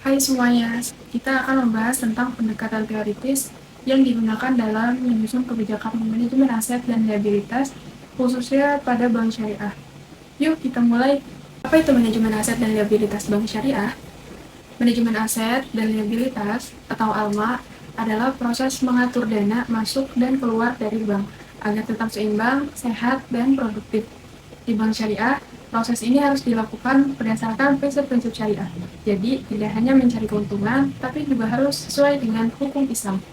Hai semuanya, kita akan membahas tentang pendekatan teoritis yang digunakan dalam menyusun kebijakan manajemen aset dan liabilitas, khususnya pada bank syariah. Yuk kita mulai. Apa itu manajemen aset dan liabilitas bank syariah? Manajemen aset dan liabilitas atau ALMA adalah proses mengatur dana masuk dan keluar dari bank agar tetap seimbang, sehat, dan produktif. Di bank syariah, proses ini harus dilakukan berdasarkan prinsip-prinsip syariah. Jadi, tidak hanya mencari keuntungan, tapi juga harus sesuai dengan hukum Islam.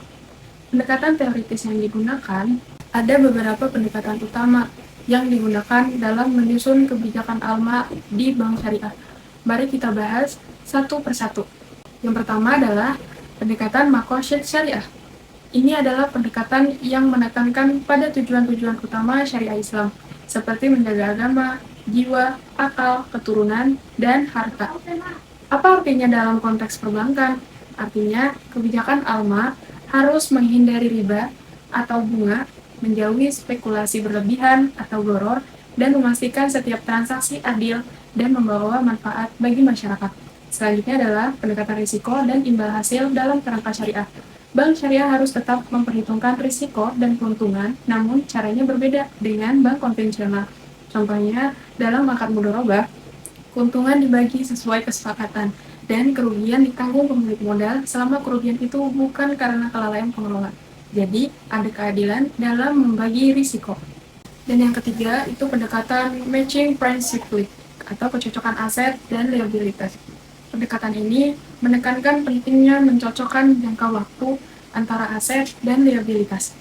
Pendekatan teoritis yang digunakan, ada beberapa pendekatan utama yang digunakan dalam menyusun kebijakan ALMA di bank syariah. Mari kita bahas satu persatu. Yang pertama adalah pendekatan maqasid syariah. Ini adalah pendekatan yang menekankan pada tujuan-tujuan utama syariah Islam, seperti menjaga agama, jiwa, akal, keturunan, dan harta. Apa artinya dalam konteks perbankan? Artinya, kebijakan ALMA harus menghindari riba atau bunga, menjauhi spekulasi berlebihan atau goror, dan memastikan setiap transaksi adil dan membawa manfaat bagi masyarakat. Selanjutnya adalah pendekatan risiko dan imbal hasil dalam kerangka syariah. Bank syariah harus tetap memperhitungkan risiko dan keuntungan, namun caranya berbeda dengan bank konvensional. Contohnya, dalam akad mudharabah, keuntungan dibagi sesuai kesepakatan, dan kerugian ditanggung pemilik modal selama kerugian itu bukan karena kelalaian pengelola. Jadi, ada keadilan dalam membagi risiko. Dan yang ketiga, itu pendekatan matching principle atau kecocokan aset dan liabilitas. Pendekatan ini menekankan pentingnya mencocokkan jangka waktu antara aset dan liabilitas.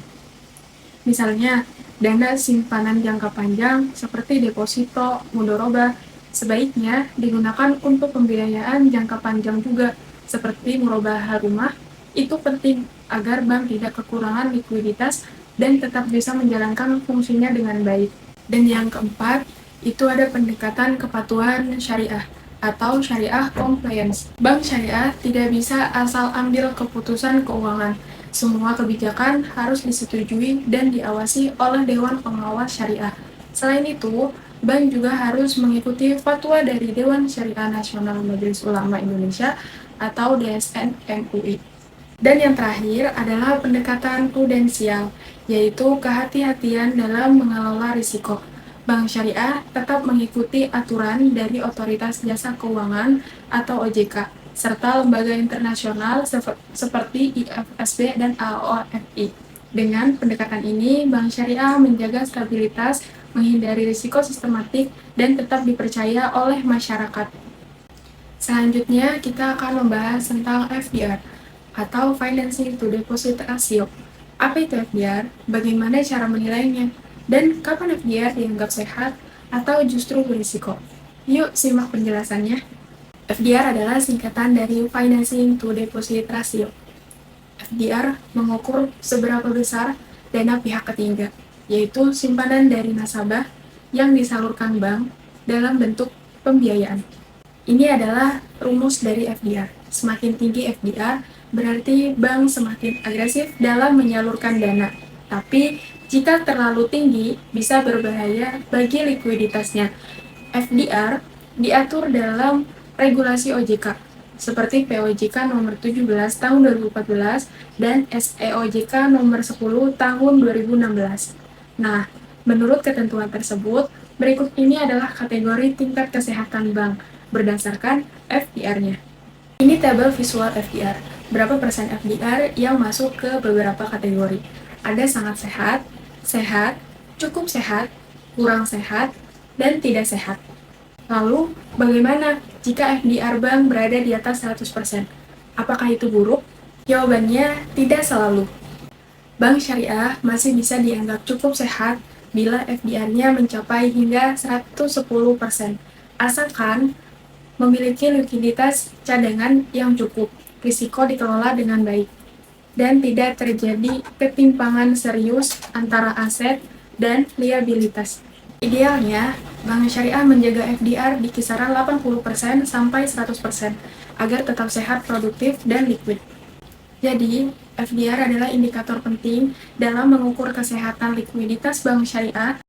Misalnya, dana simpanan jangka panjang seperti deposito, mudharabah, sebaiknya digunakan untuk pembiayaan jangka panjang juga, seperti murabahah rumah. Itu penting agar bank tidak kekurangan likuiditas dan tetap bisa menjalankan fungsinya dengan baik. Dan yang keempat, itu ada pendekatan kepatuhan syariah atau syariah compliance. Bank syariah tidak bisa asal ambil keputusan keuangan. Semua kebijakan harus disetujui dan diawasi oleh Dewan Pengawas Syariah. Selain itu, bank juga harus mengikuti fatwa dari Dewan Syariah Nasional Majelis Ulama Indonesia atau DSN MUI. Dan yang terakhir adalah pendekatan prudensial, yaitu kehati-hatian dalam mengelola risiko. Bank syariah tetap mengikuti aturan dari Otoritas Jasa Keuangan atau OJK, serta lembaga internasional seperti IFSB dan AOFI. Dengan pendekatan ini, bank syariah menjaga stabilitas, menghindari risiko sistematik, dan tetap dipercaya oleh masyarakat. Selanjutnya, kita akan membahas tentang FDR, atau Financing to Deposit Ratio. Apa itu FDR? Bagaimana cara menilainya? Dan kapan FDR dianggap sehat atau justru berisiko? Yuk simak penjelasannya. FDR adalah singkatan dari Financing to Deposit Ratio. FDR mengukur seberapa besar dana pihak ketiga, yaitu simpanan dari nasabah yang disalurkan bank dalam bentuk pembiayaan. Ini adalah rumus dari FDR. Semakin tinggi FDR, berarti bank semakin agresif dalam menyalurkan dana. Tapi, jika terlalu tinggi, bisa berbahaya bagi likuiditasnya. FDR diatur dalam regulasi OJK, seperti POJK nomor 17 tahun 2014 dan SEOJK nomor 10 tahun 2016. Nah, menurut ketentuan tersebut, berikut ini adalah kategori tingkat kesehatan bank berdasarkan FDR-nya. Ini tabel visual FDR. Berapa persen FDR yang masuk ke beberapa kategori? Ada sangat sehat, sehat, cukup sehat, kurang sehat, dan tidak sehat. Lalu, bagaimana jika FDR bank berada di atas 100%? Apakah itu buruk? Jawabannya tidak selalu. Bank syariah masih bisa dianggap cukup sehat bila FDR-nya mencapai hingga 110%, asalkan memiliki likuiditas cadangan yang cukup, risiko dikelola dengan baik, dan tidak terjadi ketimpangan serius antara aset dan liabilitas. Idealnya, bank syariah menjaga FDR di kisaran 80% sampai 100% agar tetap sehat, produktif, dan liquid. Jadi, FDR adalah indikator penting dalam mengukur kesehatan likuiditas bank syariah